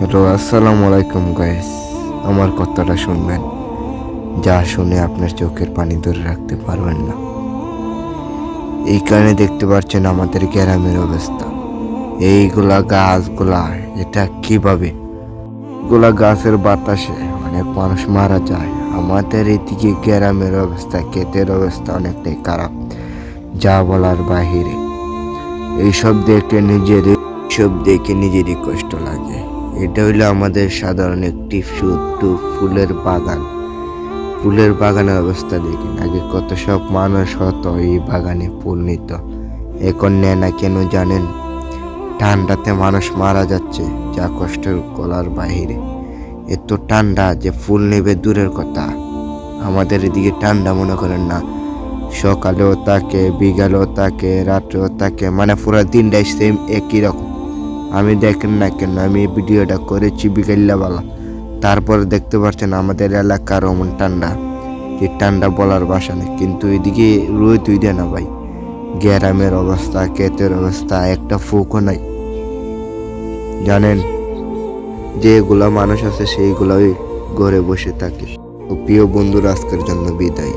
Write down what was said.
Hello, আসসালামু আলাইকুম guys. আমার কথাটা শুনবেন, যা শুনে আপনার চোখের পানি ধরে রাখতে পারবেন না। এই কারণে দেখতে পাচ্ছেন আমাদের গ্রামের অবস্থা। এইগুলা গাছগুলা, এটা কিভাবে এগুলা গাছের বাতাসে অনেক মানুষ মারা যায়। আমাদের এদিকে গ্রামের অবস্থা, ক্ষেতের অবস্থা অনেকটাই খারাপ, যা বলার বাহিরে। এইসব দেখে নিজেরই কষ্ট লাগে। এটা হইলো আমাদের সাধারণ একটি শুধু ফুলের বাগান। ফুলের বাগানের অবস্থা দেখেন, আগে কত সব মানুষ হতো এই বাগানে ফুল নিত, এখন নেয় না কেন জানেন? ঠান্ডাতে মানুষ মারা যাচ্ছে, যা কষ্টের গলার বাহিরে। এত ঠান্ডা যে ফুল নেবে দূরের কথা। আমাদের এদিকে ঠান্ডা মনে করেন না, সকালেও থাকে, বিকালেও থাকে, রাত্রেও থাকে, মানে পুরো দিনটাই সেম একই রকম। আমি দেখেন না কেন, আমি এই ভিডিওটা করেছি বিকেলবেলা, তারপরে দেখতে পাচ্ছেন আমাদের এলাকার অমন ঠান্ডা, যে ঠান্ডা বলার ভাষা নেই। কিন্তু এদিকে রোদ দেয় না ভাই। গ্রামের অবস্থা, ক্ষেতের অবস্থা, একটা ফুকও নাই। জানেন, যেগুলা মানুষ আছে সেইগুলাই ঘরে বসে থাকে। তো প্রিয় বন্ধুরা, আজকের জন্য বিদায়।